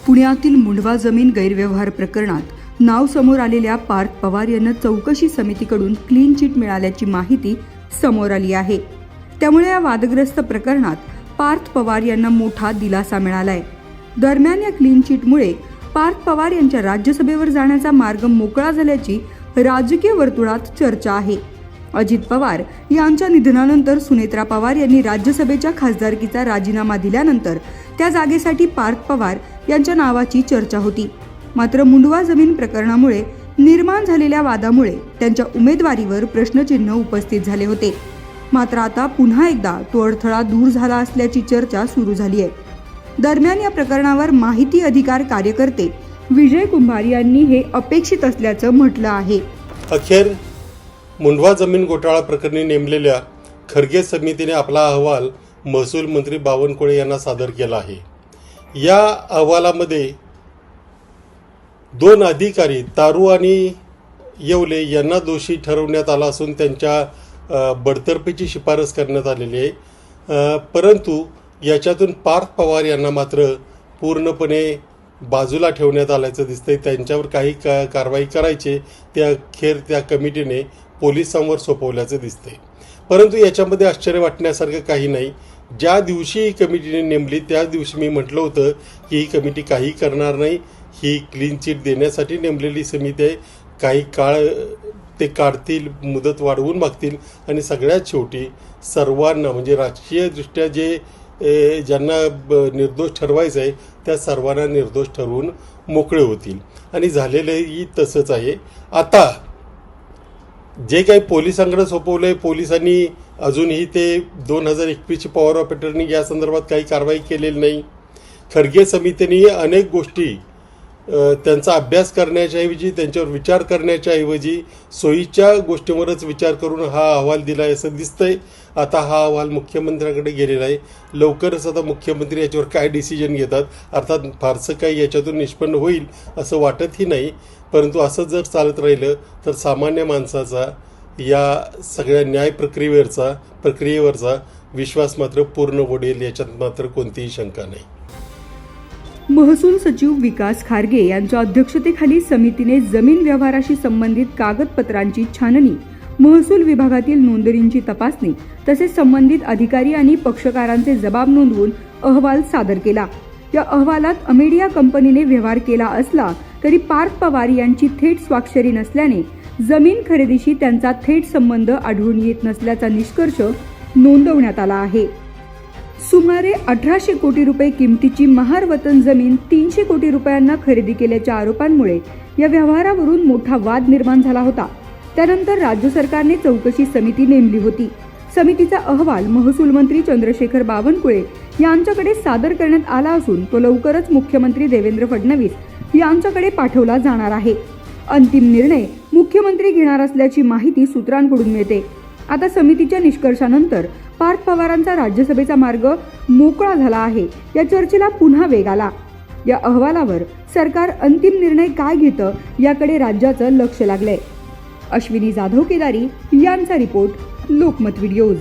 पुण्यातील मुंढवा जमीन गैरव्यवहार प्रकरणात नाव समोर आलेल्या पार्थ पवार यांना चौकशी समितीकडून क्लीन चिट मिळाल्याची माहिती समोर आली आहे। त्यामुळे या वादग्रस्त प्रकरणात पार्थ पवार यांना मोठा दिलासा मिळालाय। दरम्यान या क्लीन चिटमुळे पार्थ पवार यांच्या राज्यसभेवर जाण्याचा मार्ग मोकळा झाल्याची राजकीय वर्तुळात चर्चा आहे। अजित पवार यांच्या निधनानंतर सुनेत्रा पवार यांनी राज्यसभेच्या खासदारकीचा राजीनामा दिल्यानंतर त्या जागेसाठी पार्थ पवार यांच्या नावाची चर्चा होती। मात्र मुंढवा जमीन प्रकरणामुळे निर्माण झालेल्या वादामुळे त्यांच्या उमेदवारीवर प्रश्नचिन्ह उपस्थित झाले होते। मात्र आता पुन्हा एकदा तो अडथळा दूर झाला असल्याची चर्चा सुरू झाली आहे। दरम्यान या प्रकरणावर माहिती अधिकार कार्यकर्ते विजय कुंभार यांनी हे अपेक्षित असल्याचं म्हटलं आहे। अखेर मुंढवा जमीन घोटाळा प्रकरणी नेमलेल्या खर्गे समितीने आपला अहवाल महसूल मंत्री बावनकुळे यांना सादर केला आहे। या अहवालामध्ये 2 अधिकारी तारू आणि येवले यांना दोषी ठरवण्यात आला असून त्यांच्या बडतर्फीची शिफारस करण्यात आलेली आहे। परंतु याच्यातून पार्थ पवार यांना मात्र पूर्णपणे बाजूला ठेवण्यात आल्याचं दिसतंय। त्यांच्यावर काही कारवाई करायची त्या अखेर त्या कमिटीने पोलिसांवर सोपवल्याचं दिसतंय। परंतु याच्यामध्ये आश्चर्य वाटण्यासारखं काही नाही। ज्या दिवशी ही कमिटीने नेमली त्याच दिवशी मी म्हटलं होतं की ही कमिटी काही करणार नाही, ही क्लीन चिट देण्यासाठी नेमलेली समिती आहे। काही काळ ते काढतील, मुदत वाढवून मागतील आणि सगळ्यात शेवटी सर्वांना म्हणजे राजकीयदृष्ट्या ज्यांना निर्दोष ठरवायचं आहे त्या सर्वांना निर्दोष ठरवून मोकळे होतील आणि झालेलंही तसंच आहे। आता जे काही पोलिसांकडे सोपवलंय, पोलिसांनी अजूनही ते 2021ची पॉवर ऑफ अटर्नी या संदर्भात काही कारवाई केलेली नाही। खर्गे समितीने अनेक गोष्टी त्यांचा अभ्यास करण्याच्या ऐवजी, त्यांच्यावर विचार करण्याच्या ऐवजी सोयीच्या गोष्टींवरच विचार करून हा अहवाल दिला आहे असं दिसतंय। आता हा अहवाल मुख्यमंत्र्यांकडे गेलेला आहे। लवकरच आता मुख्यमंत्री याच्यावर काय डिसिजन घेतात, अर्थात फारसं काही याच्यातून निष्पन्न होईल असं वाटतही नाही। परंतु असं जर चालत राहिलं तर सामान्य माणसाचा या सगळ्या न्याय प्रक्रियेवरचा विश्वास मात्र पूर्ण उडेल, याच्यात मात्र कोणतीही शंका नाही। महसूल सचिव विकास खारगे यांच्या अध्यक्षतेखाली समितीने जमीन व्यवहाराशी संबंधित कागदपत्रांची छाननी, महसूल विभागातील नोंदणींची तपासणी तसेच संबंधित अधिकारी आणि पक्षकारांचे जबाब नोंदवून अहवाल सादर केला। या अहवालात अमेडिया कंपनीने व्यवहार केला असला तरी पार्थ पवार यांची थेट स्वाक्षरी नसल्याने जमीन खरेदीशी त्यांचा थेट संबंध आढळून येत नसल्याचा निष्कर्ष नोंदवण्यात आला आहे। सुमारे 1800 कोटी रुपये किमतीची महार वतन जमीन 300 कोटी रुपयांना खरेदी केल्याच्या आरोपांमुळे या व्यवहारावरून मोठा वाद निर्माण झाला होता। त्यानंतर राज्य सरकारने चौकशी समिती नेमली होती। समितीचा अहवाल महसूल मंत्री चंद्रशेखर बावनकुळे यांच्याकडे सादर करण्यात आला असून तो लवकरच मुख्यमंत्री देवेंद्र फडणवीस यांच्याकडे पाठवला जाणार आहे। अंतिम निर्णय मुख्यमंत्री घेणार असल्याची माहिती सूत्रांकडून मिळते। आता समितीच्या निष्कर्षानंतर पार्थ पवारांचा राज्यसभेचा मार्ग मोकळा झाला आहे या चर्चेला पुन्हा वेग आला। या अहवालावर सरकार अंतिम निर्णय काय घेतं याकडे राज्याचं लक्ष लागलंय। अश्विनी जाधव केदारी यांचा रिपोर्ट, लोकमत व्हिडिओज।